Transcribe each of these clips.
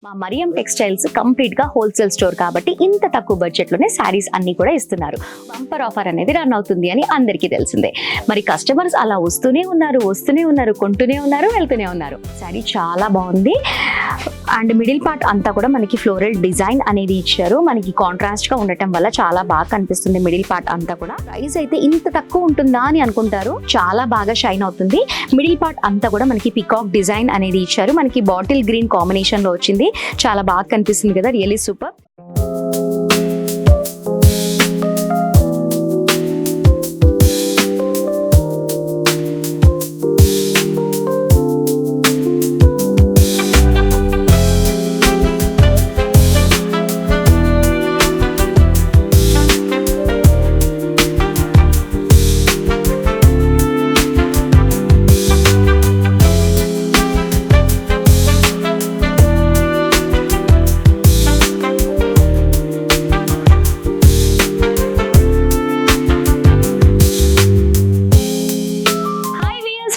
మా Mariam textiles complete గా wholesale store కాబట్టి ఇంత తక్కువ బడ్జెట్ లోనే శారీస్ అన్ని కూడా ఇస్తున్నారు. బంపర్ ఆఫర్ అనేది రన్ అవుతుంది అని అందరికీ తెలిసిందే. మరి కస్టమర్స్ అలా వస్తూనే ఉన్నారు, కొంటూనే ఉన్నారు, వెళ్తూనే ఉన్నారు. శారీ చాలా బాగుంది అండ్ మిడిల్ పార్ట్ అంతా కూడా మనకి ఫ్లోరల్ డిజైన్ అనేది ఇచ్చారు. మనకి కాంట్రాస్ట్ గా ఉండటం వల్ల చాలా బాగా కనిపిస్తుంది మిడిల్ పార్ట్ అంతా కూడా. ప్రైస్ అయితే ఇంత తక్కువ ఉంటుందా అని అనుకుంటారు, చాలా బాగా షైన్ అవుతుంది. మిడిల్ పార్ట్ అంతా కూడా మనకి పికాక్ డిజైన్ అనేది ఇచ్చారు. మనకి బాటిల్ గ్రీన్ కాంబినేషన్ లో వచ్చింది, చాలా బాగా కనిపిస్తుంది కదా, really super.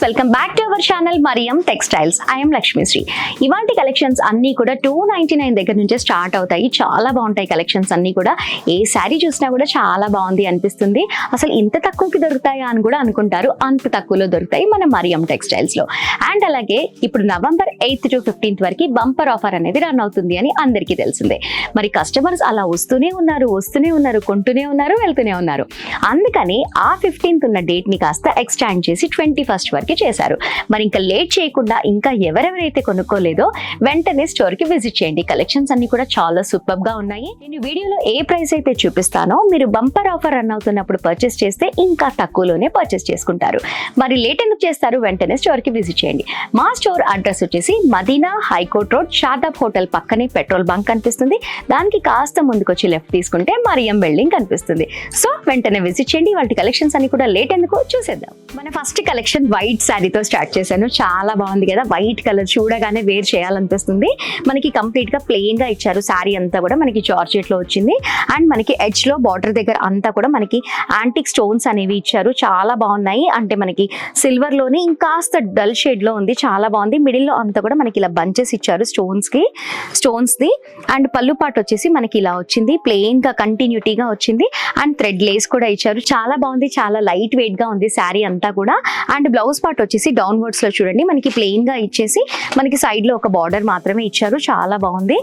Welcome back to our channel Mariyam textiles. I'm Lakshmisri. ఇవాంటి కలెక్షన్స్ అన్ని కూడా 299 దగ్గర నుంచే స్టార్ట్ అవుతాయి. చాలా బాగుంటాయి కలెక్షన్స్ అన్ని కూడా. ఏ శారీ చూసినా కూడా చాలా బాగుంది అనిపిస్తుంది. అసలు ఇంత తక్కువకి దొరుకుతాయా అని కూడా అనుకుంటారు, అంత తక్కువలో దొరుకుతాయి మన మరియం టెక్స్టైల్స్ లో. అండ్ అలాగే ఇప్పుడు November 8th to 15th వరకు బంపర్ ఆఫర్ అనేది రన్ అవుతుంది అని అందరికీ తెలిసిందే. మరి కస్టమర్స్ అలా వస్తూనే ఉన్నారు, కొంటూనే ఉన్నారు, వెళ్తూనే ఉన్నారు. అందుకని ఆ 15th ఉన్న డేట్ ని కాస్త ఎక్స్టెండ్ చేసి 21st వరకు చేశారు. మరి ఇంకా లేట్ చేయకుండా ఇంకా ఎవరెవరైతే కొనుక్కోలేదో వెంటనే స్టోర్ కి విజిట్ చేయండి. కలెక్షన్స్ అన్ని కూడా చాలా సూపర్ గా ఉన్నాయి. నేను వీడియోలో ఏ ప్రైస్ అయితే చూపిస్తానో మీరు బంపర్ ఆఫర్ రన్ అవుతున్నప్పుడు పర్చేస్ చేస్తే ఇంకా తక్కువలోనే పర్చేస్ చేసుకుంటారు. మరి లేట్ ఎందుకు చేస్తారు, వెంటనే స్టోర్ కి విజిట్ చేయండి. మా స్టోర్ అడ్రస్ వచ్చేసి Madina high court road, Shadab hotel పక్కనే పెట్రోల్ బంక్ కనిపిస్తుంది. దానికి కాస్త ముందుకొచ్చి లెఫ్ట్ తీసుకుంటే మరియం బిల్డింగ్ కనిపిస్తుంది. సో వెంటనే విజిట్ చేయండి. వాటి కలెక్షన్స్ అన్ని కూడా లేట్ ఎందుకు చూసేద్దాం. మన ఫస్ట్ కలెక్షన్ వైట్ శారీతో స్టార్ట్ చేశాను. చాలా బాగుంది కదా, వైట్ కలర్ చూడగానే వేర్ చేయాలనిపిస్తుంది. మనకి కంప్లీట్ గా ప్లెయిన్ గా ఇచ్చారు. శారీ అంతా కూడా మనకి జార్జెట్ లో వచ్చింది. అండ్ మనకి ఎడ్జ్ లో బార్డర్ దగ్గర అంతా కూడా మనకి యాంటిక్ స్టోన్స్ అనేవి ఇచ్చారు. చాలా బాగున్నాయి. అంటే మనకి సిల్వర్ లోని ఇంకాస్త డల్ షేడ్ లో ఉంది, చాలా బాగుంది. మిడిల్ లో అంతా కూడా మనకి ఇలా బంచెస్ ఇచ్చారు స్టోన్స్ ది. అండ్ పళ్ళు పాటు వచ్చేసి మనకి ఇలా వచ్చింది, ప్లెయిన్ గా కంటిన్యూటీగా వచ్చింది. అండ్ థ్రెడ్ లేస్ కూడా ఇచ్చారు. చాలా బాగుంది, చాలా లైట్ వెయిట్ గా ఉంది శారీ అంతా కూడా. అండ్ బ్లౌజ్ పార్ట్ వచ్చేసి డౌన్వర్డ్స్ లో చూడండి మనకి ప్లెయిన్ గా ఇచ్చేసి మనకి సైడ్ లో ఒక బార్డర్ మాత్రమే ఇచ్చారు. చాలా బాగుంది.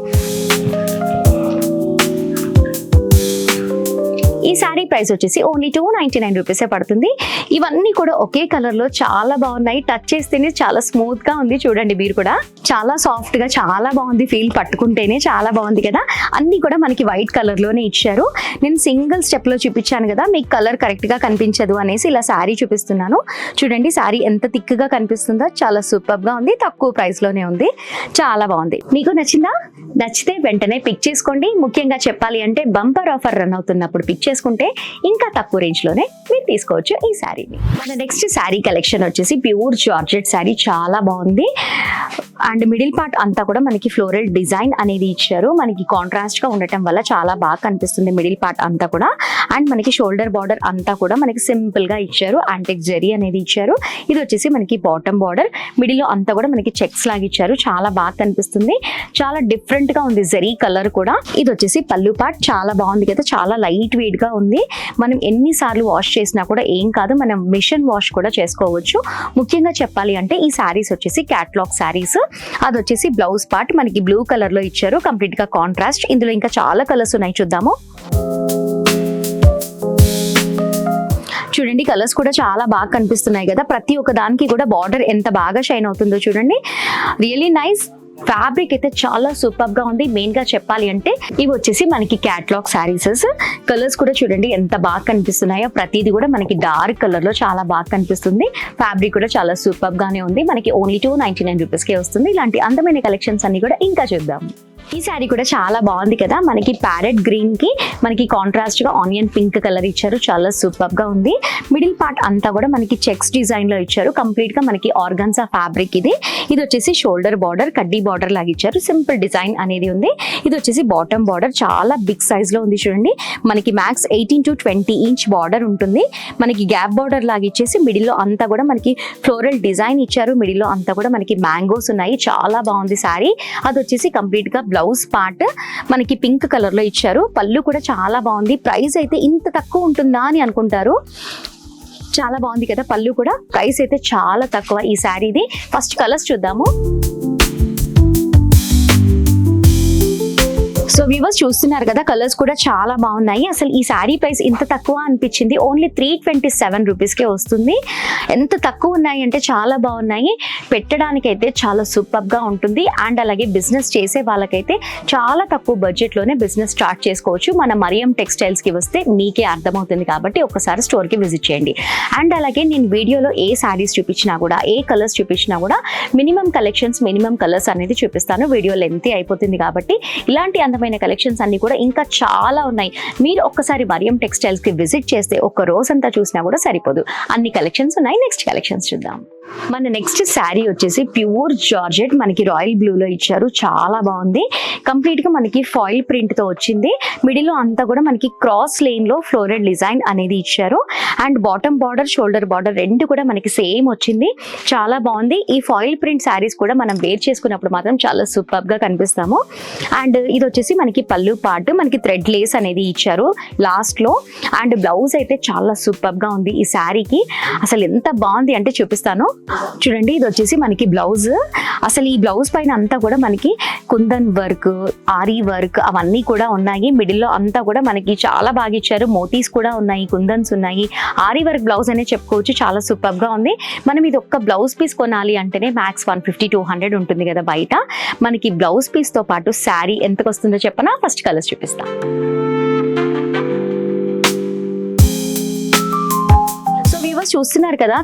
ఈ శారీ ప్రైస్ వచ్చేసి ఓన్లీ 299 రూపీసే పడుతుంది. ఇవన్నీ కూడా ఒకే కలర్ లో చాలా బాగున్నాయి. టచ్ చేస్తేనే చాలా స్మూత్ గా ఉంది. చూడండి మీరు కూడా, చాలా సాఫ్ట్ గా చాలా బాగుంది. ఫీల్ పట్టుకుంటేనే చాలా బాగుంది కదా. అన్ని కూడా మనకి వైట్ కలర్ లోనే ఇచ్చారు. నేను సింగిల్ స్టెప్ లో చూపించాను కదా, మీకు కలర్ కరెక్ట్ గా కనిపించదు అనేసి ఇలా శారీ చూపిస్తున్నాను. చూడండి శారీ ఎంత థిక్ గా కనిపిస్తుందో, చాలా సూపర్ గా ఉంది. తక్కువ ప్రైస్ లోనే ఉంది, చాలా బాగుంది. మీకు నచ్చిందా? నచ్చితే వెంటనే పిక్ చేసుకోండి. ముఖ్యంగా చెప్పాలి అంటే బంపర్ ఆఫర్ రన్ అవుతున్నప్పుడు పిక్ చేసుకుంటే ఇంకా తక్కువ రేంజ్ లోనే మీరు తీసుకోవచ్చు ఈ శారీని. మన నెక్స్ట్ శారీ కలెక్షన్ వచ్చేసి ప్యూర్ జార్జెట్ శారీ. చాలా బాగుంది. అండ్ మిడిల్ పార్ట్ అంతా కూడా మనకి ఫ్లోరల్ డిజైన్ అనేది ఇచ్చారు. మనకి కాంట్రాస్ట్ గా ఉండటం వల్ల చాలా బాగా కనిపిస్తుంది మిడిల్ పార్ట్ అంతా కూడా. అండ్ మనకి షోల్డర్ బార్డర్ అంతా కూడా మనకి సింపుల్ గా ఇచ్చారు. యాంటిక్ జరీ అనేది ఇచ్చారు. ఇది వచ్చేసి మనకి బాటమ్ బార్డర్, మిడిల్ లో అంతా కూడా మనకి చెక్స్ లాగా ఇచ్చారు. చాలా బాగా కనిపిస్తుంది. చాలా డిఫరెంట్ గా ఉంది జరీ కలర్ కూడా. ఇది వచ్చేసి పళ్ళు పార్ట్. చాలా బాగుంది కదా, చాలా లైట్ వెయిట్ గా ఉంది. మనం ఎన్నిసార్లు వాష్ చేసినా కూడా ఏం కాదు, మనం మిషన్ వాష్ కూడా చేసుకోవచ్చు. ముఖ్యంగా చెప్పాలి అంటే ఈ శారీస్ వచ్చేసి క్యాట్లాగ్ శారీస్. అది వచ్చేసి బ్లౌజ్ పార్ట్ మనకి బ్లూ కలర్ లో ఇచ్చారు, కంప్లీట్ గా కాంట్రాస్ట్. ఇందులో ఇంకా చాలా కలర్స్ ఉన్నాయి, చూద్దాము. చూడండి కలర్స్ కూడా చాలా బాగా కనిపిస్తున్నాయి కదా. ప్రతి ఒక్క దానికి కూడా బార్డర్ ఎంత బాగా షైన్ అవుతుందో చూడండి, రియల్లీ నైస్. ఫ్యాబ్రిక్ అయితే చాలా సూపర్ గా ఉంది. మెయిన్ గా చెప్పాలి అంటే ఇవి వచ్చేసి మనకి క్యాట్లాగ్ శారీసెస్. కలర్స్ కూడా చూడండి ఎంత బాగా కనిపిస్తున్నాయో. ప్రతిది కూడా మనకి డార్క్ కలర్ లో చాలా బాగా కనిపిస్తుంది. ఫ్యాబ్రిక్ కూడా చాలా సూపర్ గానే ఉంది. మనకి ఓన్లీ 299 రూపీస్ కే వస్తుంది. ఇలాంటి అందమైన కలెక్షన్స్ అన్ని కూడా ఇంకా చూద్దాం. ఈ శారీ కూడా చాలా బాగుంది కదా, మనకి ప్యారెట్ గ్రీన్ కి మనకి కాంట్రాస్ట్ గా ఆనియన్ పింక్ కలర్ ఇచ్చారు, చాలా సూపర్ గా ఉంది. మిడిల్ పార్ట్ అంతా కూడా మనకి చెక్స్ డిజైన్ లో ఇచ్చారు, కంప్లీట్ గా మనకి ఆర్గాన్జా ఫ్యాబ్రిక్ ఇది వచ్చేసి షోల్డర్ బార్డర్ కడ్డీ బార్డర్ లాగా ఇచ్చారు, సింపుల్ డిజైన్ అనేది ఉంది. ఇది వచ్చేసి బాటమ్ బార్డర్ చాలా బిగ్ సైజ్ లో ఉంది చూడండి, మనకి మ్యాక్స్ 18 to 20 ఇంచ్ బార్డర్ ఉంటుంది. మనకి గ్యాప్ బార్డర్ లాగా ఇచ్చేసి మిడిల్ లో అంతా కూడా మనకి ఫ్లోరల్ డిజైన్ ఇచ్చారు, మిడిల్ లో అంతా కూడా మనకి మ్యాంగోస్ ఉన్నాయి, చాలా బాగుంది శారీ. అది వచ్చేసి కంప్లీట్ గా బ్లౌజ్ పార్ట్ మనకి పింక్ కలర్ లో ఇచ్చారు, పళ్ళు కూడా చాలా బాగుంది. ప్రైస్ అయితే ఇంత తక్కువ ఉంటుందా అని అనుకుంటారు, చాలా బాగుంది కదా పళ్ళు కూడా. ప్రైస్ అయితే చాలా తక్కువ ఈ శారీది. ఫస్ట్ కలర్స్ చూద్దాము. సో వ్యూవర్స్ చూస్తున్నారు కదా, కలర్స్ కూడా చాలా బాగున్నాయి. అసలు ఈ శారీ ప్రైస్ ఇంత తక్కువ అనిపించింది, ఓన్లీ 327 రూపీస్కే వస్తుంది. ఎంత తక్కువ ఉన్నాయి అంటే చాలా బాగున్నాయి, పెట్టడానికైతే చాలా సూపర్గా ఉంటుంది. అండ్ అలాగే బిజినెస్ చేసే వాళ్ళకైతే చాలా తక్కువ బడ్జెట్లోనే బిజినెస్ స్టార్ట్ చేసుకోవచ్చు. మన మరియం టెక్స్టైల్స్కి వస్తే మీకే అర్థమవుతుంది కాబట్టి ఒకసారి స్టోర్కి విజిట్ చేయండి. అండ్ అలాగే నేను వీడియోలో ఏ శారీస్ చూపించినా కూడా, ఏ కలర్స్ చూపించినా కూడా మినిమం కలెక్షన్స్, మినిమం కలర్స్ అనేది చూపిస్తాను. వీడియో లెంతీ అయిపోతుంది కాబట్టి ఇలాంటి అందమైన కలెక్షన్స్ అన్ని కూడా ఇంకా చాలా ఉన్నాయి. మీరు ఒక్కసారి మరియం టెక్స్టైల్స్ కి విజిట్ చేస్తే ఒక్క రోజంతా చూసినా కూడా సరిపోదు, అన్ని కలెక్షన్స్ ఉన్నాయి. నెక్స్ట్ కలెక్షన్స్ చూద్దాం. మన నెక్స్ట్ శారీ వచ్చేసి ప్యూర్ జార్జెట్, మనకి రాయల్ బ్లూ లో ఇచ్చారు, చాలా బాగుంది. కంప్లీట్ గా మనకి ఫాయిల్ ప్రింట్ తో వచ్చింది, మిడిల్ లో అంతా కూడా మనకి క్రాస్ లైన్ లో ఫ్లోరల్ డిజైన్ అనేది ఇచ్చారు. And bottom border, shoulder border రెండు కూడా మనకి సేమ్ వచ్చింది, చాలా బాగుంది. ఈ ఫాయిల్ ప్రింట్ శారీస్ కూడా మనం వేర్ చేసుకున్నప్పుడు మాత్రం చాలా సూపర్ గా కనిపిస్తాము. అండ్ ఇది వచ్చేసి మనకి పళ్ళు పార్ట్, మనకి థ్రెడ్ లేస్ అనేది ఇచ్చారు లాస్ట్ లో. అండ్ బ్లౌజ్ అయితే చాలా సూపర్ గా ఉంది ఈ శారీకి, అసలు ఎంత బాగుంది అంటే చూపిస్తాను చూడండి. ఇది వచ్చేసి మనకి బ్లౌజ్, అసలు ఈ బ్లౌజ్ పైన అంతా కూడా మనకి కుందన్ వర్క్, ఆరీ వర్క్ అవన్నీ కూడా ఉన్నాయి. మిడిల్ లో అంతా కూడా మనకి చాలా బాగా ఇచ్చారు, మోతీస్ కూడా ఉన్నాయి, కుందన్స్ ఉన్నాయి, ఆరీ వర్క్ బ్లౌజ్ అనే చెప్పుకోవచ్చు, చాలా సూపర్ గా ఉంది. మనం ఇది ఒక్క బ్లౌజ్ పీస్ కొనాలి అంటేనే మ్యాక్స్ 150-200 ఉంటుంది కదా బయట. మనకి బ్లౌజ్ పీస్ తో పాటు శారీ ఎంతకు వస్తుందో చెప్పనా? ఫస్ట్ కలర్స్ చూపిస్తా. సో వ్యూవర్స్ చూస్తున్నారు కదా,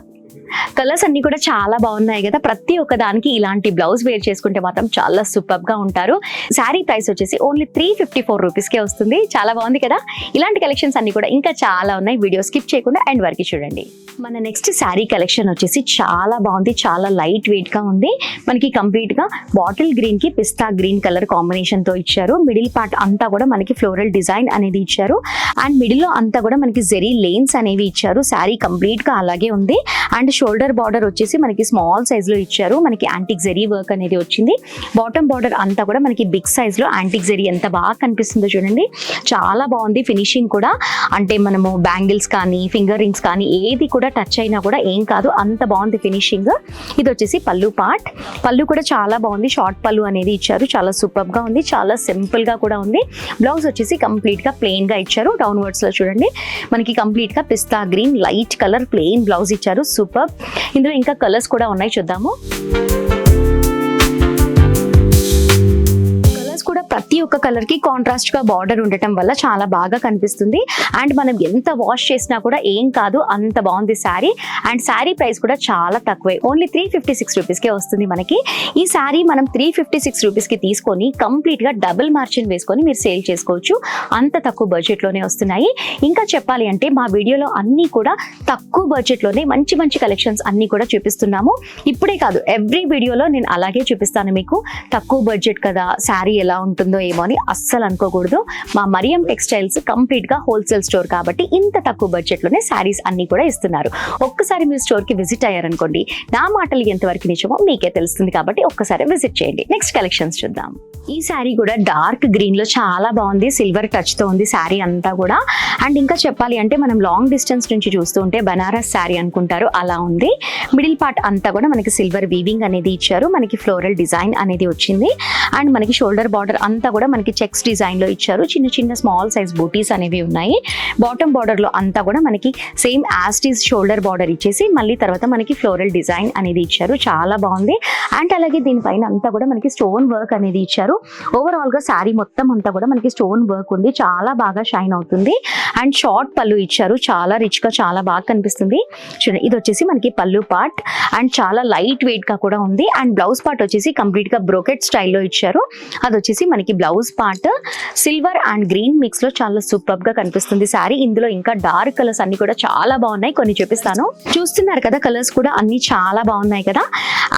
కలర్స్ అన్ని కూడా చాలా బాగున్నాయి కదా. ప్రతి ఒక్క దానికి ఇలాంటి బ్లౌజ్ వేర్ చేసుకుంటే మాత్రం చాలా సూపర్ గా ఉంటారు. శారీ ప్రైస్ వచ్చేసి ఓన్లీ 354 రూపీస్కే వస్తుంది, చాలా బాగుంది కదా. ఇలాంటి కలెక్షన్స్ అన్ని కూడా ఇంకా చాలా ఉన్నాయి, వీడియో స్కిప్ చేయకుండా ఎండ్ వరకు చూడండి. మన నెక్స్ట్ శారీ కలెక్షన్ వచ్చేసి చాలా బాగుంది, చాలా లైట్ వెయిట్ గా ఉంది. మనకి కంప్లీట్ గా బాటిల్ గ్రీన్ కి పిస్తా గ్రీన్ కలర్ కాంబినేషన్ తో ఇచ్చారు. మిడిల్ పార్ట్ అంతా కూడా మనకి ఫ్లోరల్ డిజైన్ అనేది ఇచ్చారు. అండ్ మిడిల్ లో అంతా కూడా మనకి జెరీ లేన్స్ అనేవి ఇచ్చారు. శారీ కంప్లీట్ గా అలాగే ఉంది. అండ్ షోల్డర్ బార్డర్ వచ్చేసి మనకి స్మాల్ సైజ్ లో ఇచ్చారు, మనకి యాంటిక్ జెరీ వర్క్ అనేది వచ్చింది. బాటమ్ బార్డర్ అంతా కూడా మనకి బిగ్ సైజ్ లో యాంటిక్ జెరీ ఎంత బాగా కనిపిస్తుందో చూడండి, చాలా బాగుంది. ఫినిషింగ్ కూడా అంటే మనము బ్యాంగిల్స్ కానీ ఫింగర్ రింగ్స్ కానీ ఏది కూడా టచ్ అయినా కూడా ఏం కాదు, అంత బాగుంది ఫినిషింగ్. ఇది వచ్చేసి పళ్ళు పార్ట్, పళ్ళు కూడా చాలా బాగుంది, షార్ట్ పళ్ళు అనేది ఇచ్చారు, చాలా సూపర్ గా ఉంది, చాలా సింపుల్ గా కూడా ఉంది. బ్లౌజ్ వచ్చేసి కంప్లీట్ గా ప్లెయిన్ గా ఇచ్చారు, డౌన్వర్డ్స్ లో చూడండి మనకి కంప్లీట్ గా pista green light colour plain blouse ఇచ్చారు, సూపర్. ఇందులో ఇంకా కలర్స్ కూడా ఉన్నాయి, చూద్దాము. కూడా ప్రతి ఒక్క కలర్ కి కాంట్రాస్ట్ గా బార్డర్ ఉండటం వల్ల చాలా బాగా కనిపిస్తుంది. అండ్ మనం ఎంత వాష్ చేసినా కూడా ఏం కాదు, అంత బాగుంది శారీ. అండ్ శారీ ప్రైస్ కూడా చాలా తక్కువే, ఓన్లీ 356 రూపీస్కే వస్తుంది మనకి. ఈ శారీ మనం 356 రూపీస్కి తీసుకొని కంప్లీట్ గా డబుల్ మార్జిన్ వేసుకొని మీరు సేల్ చేసుకోవచ్చు, అంత తక్కువ బడ్జెట్ లోనే వస్తున్నాయి. ఇంకా చెప్పాలి అంటే మా వీడియోలో అన్ని కూడా తక్కువ బడ్జెట్ లోనే మంచి మంచి కలెక్షన్స్ అన్ని కూడా చూపిస్తున్నాము. ఇప్పుడే కాదు, ఎవ్రీ వీడియోలో నేను అలాగే చూపిస్తాను మీకు. తక్కువ బడ్జెట్ కదా శారీ ఎలా ఉంటుందో ఏమో అని అస్సలు అనుకోకూడదు. మా మరియం టెక్స్టైల్స్ కంప్లీట్ గా హోల్సేల్ స్టోర్ కాబట్టి ఇంత తక్కువ బడ్జెట్ లోనే శారీస్ అన్ని కూడా ఇస్తున్నారు. ఒక్కసారి మీరు స్టోర్ కి విజిట్ అయ్యారనుకోండి, నా మాటలు ఎంతవరకు నిజమో మీకే తెలుస్తుంది కాబట్టి ఒక్కసారి విజిట్ చేయండి. నెక్స్ట్ కలెక్షన్స్ చూద్దాం. ఈ శారీ కూడా డార్క్ గ్రీన్ లో చాలా బాగుంది, సిల్వర్ టచ్ తో ఉంది శారీ అంతా కూడా. అండ్ ఇంకా చెప్పాలి అంటే మనం లాంగ్ డిస్టెన్స్ నుంచి చూస్తూ ఉంటే బనారస్ శారీ అనుకుంటారు, అలా ఉంది. మిడిల్ పార్ట్ అంతా కూడా మనకి సిల్వర్ వీవింగ్ అనేది ఇచ్చారు, మనకి ఫ్లోరల్ డిజైన్ అనేది వచ్చింది. అండ్ మనకి షోల్డర్ బార్డర్ అంతా కూడా మనకి చెక్స్ డిజైన్ లో ఇచ్చారు, చిన్న చిన్న స్మాల్ సైజ్ బూటీస్ అనేవి ఉన్నాయి. బాటమ్ బార్డర్ లో అంతా కూడా మనకి సేమ్ యాస్టీస్ షోల్డర్ బార్డర్ ఇచ్చేసి మళ్ళీ తర్వాత మనకి ఫ్లోరల్ డిజైన్ అనేది ఇచ్చారు, చాలా బాగుంది. అండ్ అలాగే దీనిపైన అంతా కూడా మనకి స్టోన్ వర్క్ అనేది ఇచ్చారు. ఓవరాల్ గా శారీ మొత్తం అంతా కూడా మనకి స్టోన్ వర్క్ ఉంది, చాలా బాగా షైన్ అవుతుంది. అండ్ షార్ట్ పళ్ళు ఇచ్చారు, చాలా రిచ్ గా చాలా బాగా కనిపిస్తుంది. చూడండి, ఇది వచ్చేసి మనకి పళ్ళు పార్ట్ అండ్ చాలా లైట్ వెయిట్ గా కూడా ఉంది. అండ్ బ్లౌజ్ పార్ట్ వచ్చేసి కంప్లీట్ గా బ్రోకెట్ స్టైల్లో ఇచ్చారు, అది వచ్చేసి మనకి blouse part silver and green mix లో చాలా సూపర్ గా కనిపిస్తుంది శారీ. ఇందులో ఇంకా డార్క్ కలర్స్ అన్ని కూడా చాలా బాగున్నాయి, కొన్ని చూపిస్తాను. చూస్తున్నారు కదా, కలర్స్ కూడా అన్ని చాలా బాగున్నాయి కదా.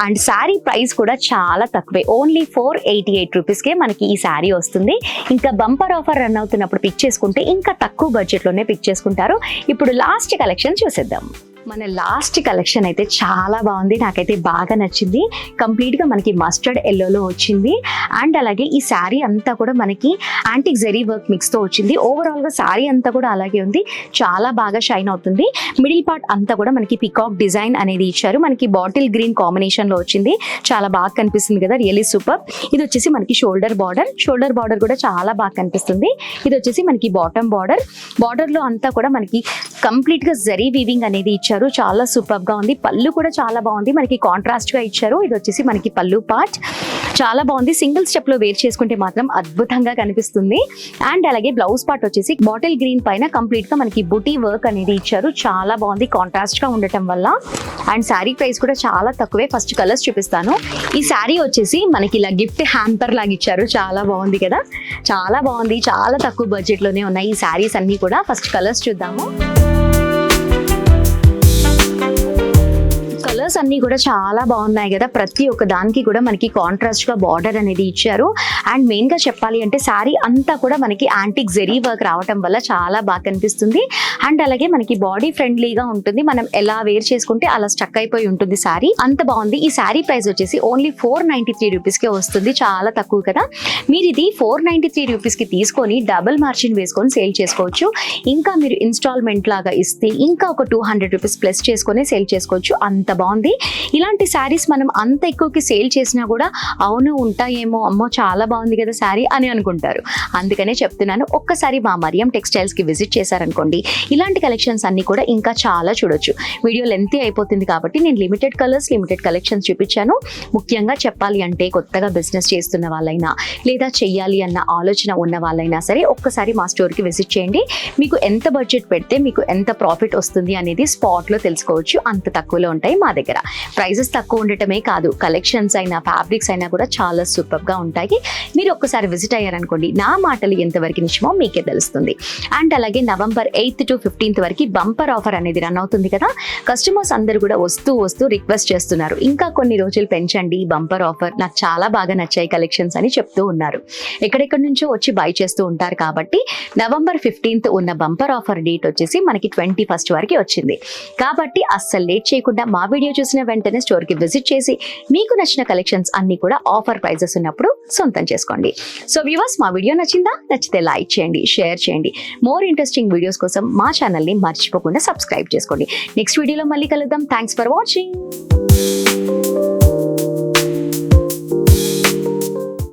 అండ్ శారీ ప్రైస్ కూడా చాలా తక్కువే, ఓన్లీ 488 రూపీస్కే మనకి ఈ శారీ వస్తుంది. ఇంకా బంపర్ ఆఫర్ రన్ అవుతున్నప్పుడు పిక్ చేసుకుంటే ఇంకా తక్కువ బడ్జెట్ లోనే పిక్ చేసుకుంటారు. ఇప్పుడు లాస్ట్ కలెక్షన్ చూసేద్దాం. మన లాస్ట్ కలెక్షన్ అయితే చాలా బాగుంది, నాకైతే బాగా నచ్చింది. కంప్లీట్ గా మనకి మస్టర్డ్ ఎల్లోలో వచ్చింది. అండ్ అలాగే ఈ శారీ అంతా కూడా మనకి యాంటిక్ జెరీ వర్క్ మిక్స్ తో వచ్చింది. ఓవరాల్ గా శారీ అంతా కూడా అలాగే ఉంది, చాలా బాగా షైన్ అవుతుంది. మిడిల్ పార్ట్ అంతా కూడా మనకి పికాక్ డిజైన్ అనేది ఇచ్చారు. మనకి బాటిల్ గ్రీన్ కాంబినేషన్ లో వచ్చింది, చాలా బాగా కనిపిస్తుంది కదా, రియల్లీ సూపర్. ఇది వచ్చేసి మనకి షోల్డర్ బార్డర్ కూడా చాలా బాగా కనిపిస్తుంది. ఇది వచ్చేసి మనకి బాటమ్ బార్డర్ లో అంతా కూడా మనకి కంప్లీట్ గా జరీ వీవింగ్ అనేది ఇచ్చారు, చాలా సూపర్ గా ఉంది. పళ్ళు కూడా చాలా బాగుంది, మనకి కాంట్రాస్ట్ గా ఇచ్చారు. ఇది వచ్చేసి మనకి పళ్ళు పార్ట్ చాలా బాగుంది, సింగిల్ స్టెప్ లో వేర్ చేసుకుంటే మాత్రం అద్భుతంగా కనిపిస్తుంది. అండ్ అలాగే బ్లౌజ్ పార్ట్ వచ్చేసి బాటిల్ గ్రీన్ పైన కంప్లీట్ గా మనకి బుటీ వర్క్ అనేది ఇచ్చారు, చాలా బాగుంది కాంట్రాస్ట్ గా ఉండటం వల్ల. అండ్ శారీ ప్రైస్ కూడా చాలా తక్కువే. ఫస్ట్ కలర్స్ చూపిస్తాను. ఈ శారీ వచ్చేసి మనకి ఇలా గిఫ్ట్ హ్యాంపర్ లాగా ఇచ్చారు, చాలా బాగుంది కదా, చాలా బాగుంది. చాలా తక్కువ బడ్జెట్ లోనే ఉన్నాయి ఈ శారీస్ అన్ని కూడా. ఫస్ట్ కలర్స్ చూద్దాము. కలర్స్ అన్ని కూడా చాలా బాగున్నాయి కదా, ప్రతి ఒక్క దానికి కూడా మనకి కాంట్రాస్ట్ గా బార్డర్ అనేది ఇచ్చారు. అండ్ మెయిన్ గా చెప్పాలి అంటే శారీ అంతా కూడా మనకి యాంటిక్ జెరీ వర్క్ రావటం వల్ల చాలా బాగా కనిపిస్తుంది. అండ్ అలాగే మనకి బాడీ ఫ్రెండ్లీగా ఉంటుంది, మనం ఎలా వేర్ చేసుకుంటే అలా స్టక్ అయిపోయి ఉంటుంది శారీ, అంత బాగుంది. ఈ శారీ ప్రైస్ వచ్చేసి ఓన్లీ 493 రూపీస్ కే వస్తుంది, చాలా తక్కువ కదా. మీరు ఇది 493 రూపీస్ కి తీసుకొని డబుల్ మార్జిన్ వేసుకొని సేల్ చేసుకోవచ్చు. ఇంకా మీరు ఇన్స్టాల్మెంట్ లాగా ఇస్తే ఇంకా ఒక 200 రూపీస్ ప్లస్ చేసుకొని సేల్ చేసుకోవచ్చు, అంత బాగుంది. ఇలాంటి శారీస్ మనం అంత ఎక్కువకి సేల్ చేసినా కూడా అవును ఉంటాయేమో, అమ్మో చాలా బాగుంది కదా శారీ అని అనుకుంటారు. అందుకనే చెప్తున్నాను, ఒక్కసారి మా మరియం టెక్స్టైల్స్ కి విజిట్ చేశారనుకోండి, ఇలాంటి కలెక్షన్స్ అన్ని కూడా ఇంకా చాలా చూడొచ్చు. వీడియో లెంతీ అయిపోతుంది కాబట్టి నేను లిమిటెడ్ కలర్స్ లిమిటెడ్ కలెక్షన్స్ చూపించాను. ముఖ్యంగా చెప్పాలి అంటే కొత్తగా బిజినెస్ చేస్తున్న వాళ్ళైనా లేదా చెయ్యాలి అన్న ఆలోచన ఉన్న వాళ్ళైనా సరే ఒక్కసారి మా స్టోర్కి విజిట్ చేయండి. మీకు ఎంత బడ్జెట్ పెడితే మీకు ఎంత ప్రాఫిట్ వస్తుంది అనేది స్పాట్ లో తెలుసుకోవచ్చు, అంత తక్కువలో ఉంటాయి మా దగ్గర. ప్రైజెస్ తక్కువ ఉండటమే కాదు, కలెక్షన్స్ అయినా ఫ్యాబ్రిక్స్ అయినా కూడా చాలా సూపర్ గా ఉంటాయి. మీరు ఒక్కసారి విజిట్ అయ్యారనుకోండి, నా మాటలు ఎంతవరకు నిజమో మీకే తెలుస్తుంది. అండ్ అలాగే నవంబర్ 8th to 15th వరకు బంపర్ ఆఫర్ అనేది రన్ అవుతుంది కదా. కస్టమర్స్ అందరూ కూడా వస్తూ రిక్వెస్ట్ చేస్తున్నారు, ఇంకా కొన్ని రోజులు పెంచండి బంపర్ ఆఫర్, నాకు చాలా బాగా నచ్చాయి కలెక్షన్స్ అని చెప్తూ ఉన్నారు. ఎక్కడెక్కడి నుంచో వచ్చి బై చేస్తూ ఉంటారు కాబట్టి నవంబర్ 15th ఉన్న బంపర్ ఆఫర్ డేట్ వచ్చేసి మనకి 21st వరకు వచ్చింది. కాబట్టి అస్సలు లేట్ చేయకుండా మా వీడియో చూసిన వెంటనే స్టోర్ కి విజిట్ చేసి మీకు నచ్చిన కలెక్షన్స్ అన్ని కూడా ఆఫర్ ప్రైజెస్ ఉన్నప్పుడు సొంతం చేసుకోండి. సో వ్యూవర్స్, మా వీడియో నచ్చిందా? నచ్చితే లైక్ చేయండి, షేర్ చేయండి. మోర్ ఇంట్రెస్టింగ్ వీడియోస్ కోసం మా ఛానల్ ని మర్చిపోకుండా సబ్స్క్రైబ్ చేసుకోండి. నెక్స్ట్ వీడియోలో మళ్ళీ కలుద్దాం. Thanks for watching.